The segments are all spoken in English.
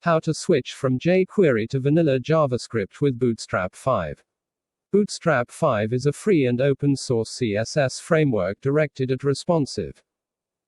How to switch from jQuery to Vanilla JavaScript with Bootstrap 5. Bootstrap 5 is a free and open source CSS framework directed at responsive,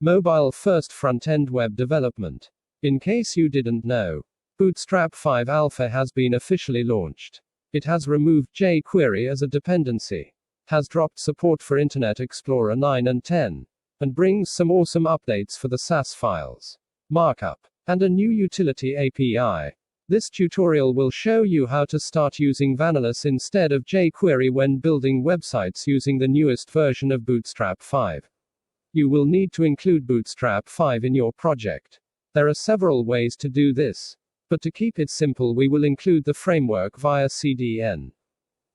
mobile-first front-end web development. In case you didn't know, Bootstrap 5 Alpha has been officially launched. It has removed jQuery as a dependency, has dropped support for Internet Explorer 9 and 10, and brings some awesome updates for the Sass files, markup, and a new utility API. This tutorial will show you how to start using Vanilla instead of jQuery when building websites using the newest version of Bootstrap 5. You will need to include Bootstrap 5 in your project. There are several ways to do this, but to keep it simple we will include the framework via CDN.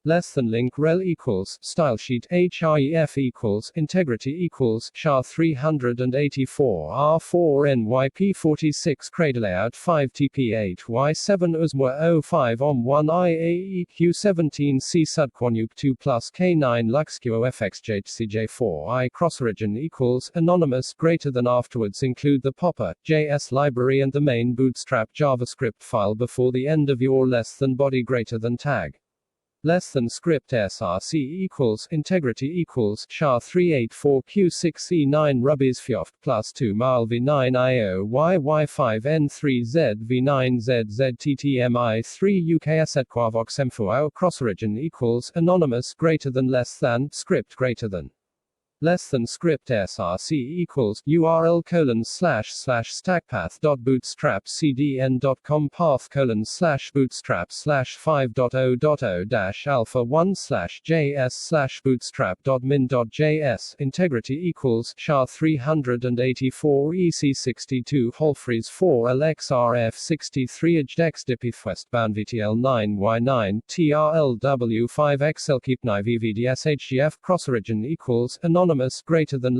Link rel equals stylesheet href equals integrity equals SHA-384 R4 NYP46 cradelayout 5 TP8 Y7 USMA 05 OM1 IAEQ17 C subquanuke 2 plus K9 LuxQOFXJCJ4 I crossorigin equals anonymous greater than afterwards include the Popper.js library and the main Bootstrap JavaScript file before the end of your body greater than tag. Script src equals integrity equals SHA-384Q6E9 rubbies fyoft plus 2 mile v9 io yy5n3z v9zz ttmi3 uks etquavox emfuao crossorigin equals anonymous greater than script greater than script src equals url //stackpath.bootstrapcdn.com path /bootstrap /5.0.0-alpha1/js/bootstrap.min.js integrity equals SHA-384 EC62 Holfreeze 4 LXRF63 Ajdexdipith Westbound VTL9Y9 TRLW5XL KeepNIVVDSHGF crossorigin equals anonymous greater than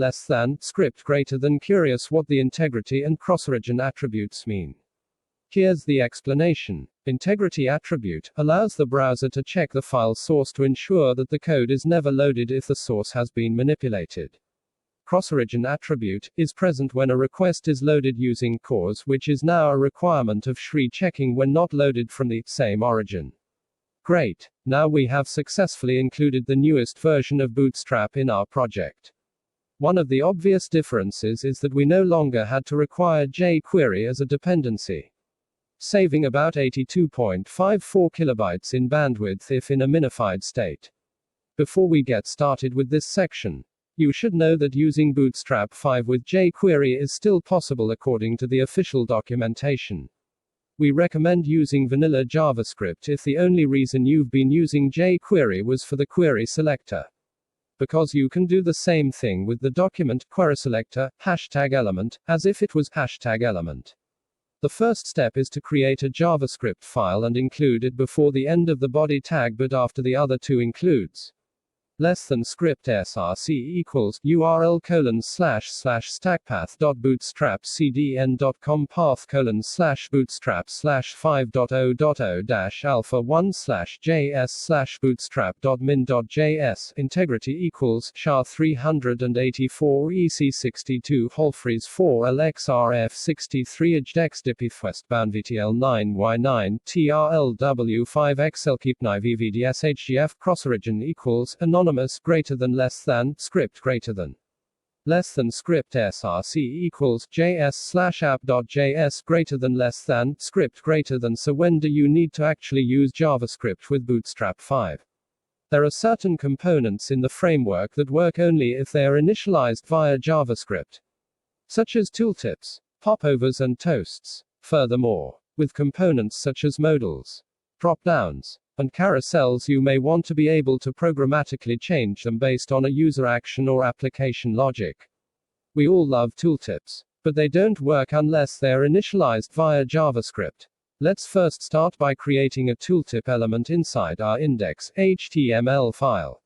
script greater than. Curious what the integrity and crossorigin attributes mean? Here's the explanation. Integrity attribute allows the browser to check the file source to ensure that the code is never loaded if the source has been manipulated. Crossorigin attribute is present when a request is loaded using CORS, which is now a requirement of SHRI checking when not loaded from the same origin. Great! Now we have successfully included the newest version of Bootstrap in our project. One of the obvious differences is that we no longer had to require jQuery as a dependency, saving about 82.54 kilobytes in bandwidth if in a minified state. Before we get started with this section, you should know that using Bootstrap 5 with jQuery is still possible according to the official documentation. We recommend using Vanilla JavaScript if the only reason you've been using jQuery was for the query selector. Because you can do the same thing with the document query selector #element as if it was #element. The first step is to create a JavaScript file and include it before the end of the body tag but after the other two includes. Script src equals url //stackpath.bootstrapcdn.com path /bootstrap /5.0.0-alpha1/js/bootstrap.min.js integrity equals SHA-384 EC62 Holfreeze 4 LXRF63 Ajdexdipith Westbound VTL9Y9 TRLW5XL KeepNIVVDSHGF crossorigin equals anonymous greater than script greater than script src equals js/app.js greater than script greater than. So when do you need to actually use JavaScript with Bootstrap 5? There are certain components in the framework that work only if they are initialized via JavaScript, such as tooltips, popovers and toasts. Furthermore, with components such as modals, drop-downs, and carousels you may want to be able to programmatically change them based on a user action or application logic. We all love tooltips, but they don't work unless they are initialized via JavaScript. Let's first start by creating a tooltip element inside our index.html file.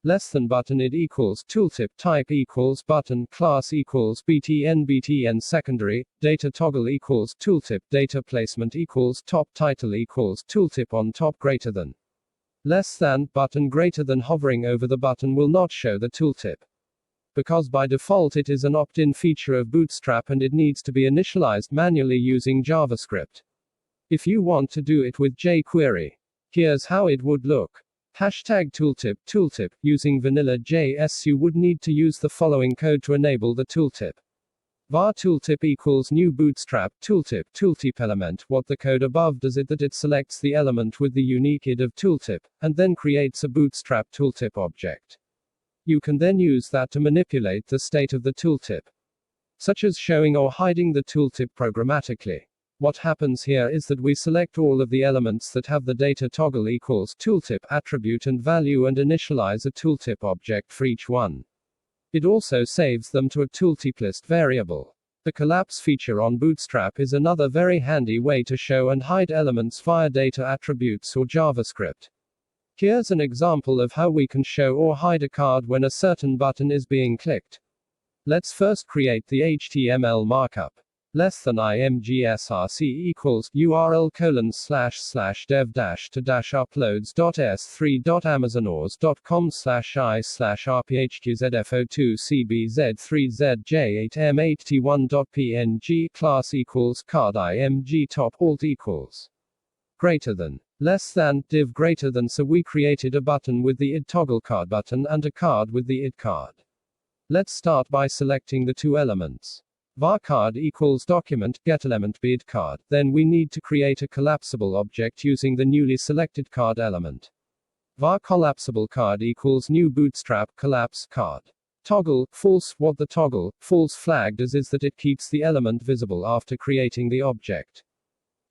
Button id equals tooltip type equals button class equals btn secondary data toggle equals tooltip data placement equals top title equals tooltip on top greater than button greater than. Hovering over the button will not show the tooltip, because by default it is an opt-in feature of Bootstrap and it needs to be initialized manually using JavaScript. If you want to do it with jQuery, here's how it would look. Hashtag tooltip tooltip. Using Vanilla JS, you would need to use the following code to enable the tooltip. var tooltip equals new bootstrap tooltip element. What the code above does is that it selects the element with the unique id of tooltip, and then creates a bootstrap tooltip object. You can then use that to manipulate the state of the tooltip, such as showing or hiding the tooltip programmatically. What happens here is that we select all of the elements that have the data toggle equals tooltip attribute and value and initialize a tooltip object for each one. It also saves them to a tooltip list variable. The collapse feature on Bootstrap is another very handy way to show and hide elements via data attributes or JavaScript. Here's an example of how we can show or hide a card when a certain button is being clicked. Let's first create the HTML markup. Less than imgsrc equals url://dev-to-uploads.s3.amazonors.com/i/rphqzfo2cbz3zj8m81.png class equals card img top alt equals greater than less than div greater than. So we created a button with the id toggle card button and a card with the id card. Let's start by selecting the two elements. var card equals document getElement bid card. Then we need to create a collapsible object using the newly selected card element. var collapsible card equals new bootstrap collapse card. Toggle false. What the toggle false flag does is that it keeps the element visible after creating the object.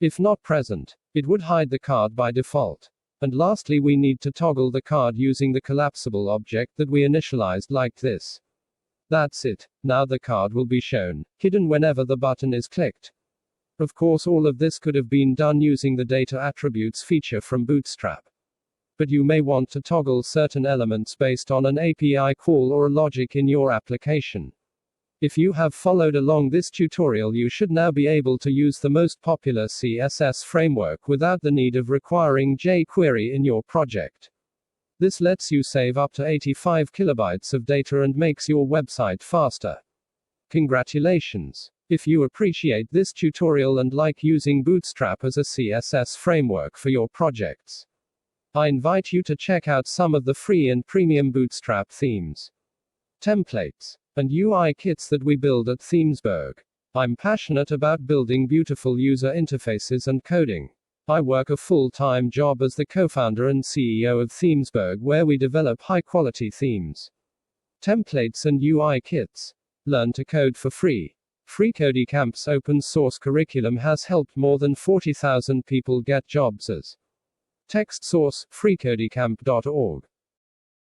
If not present, it would hide the card by default. And lastly, we need to toggle the card using the collapsible object that we initialized like this. That's it. Now the card will be shown, hidden whenever the button is clicked. Of course, all of this could have been done using the data attributes feature from Bootstrap. But you may want to toggle certain elements based on an API call or a logic in your application. If you have followed along this tutorial, you should now be able to use the most popular CSS framework without the need of requiring jQuery in your project. This lets you save up to 85 kilobytes of data and makes your website faster. Congratulations! If you appreciate this tutorial and like using Bootstrap as a CSS framework for your projects, I invite you to check out some of the free and premium Bootstrap themes, templates, and UI kits that we build at Themesburg. I'm passionate about building beautiful user interfaces and coding. I work a full-time job as the co-founder and CEO of Themesburg, where we develop high-quality themes, templates and UI kits. Learn to code for free. FreeCodeCamp's open-source curriculum has helped more than 40,000 people get jobs as text source. freecodecamp.org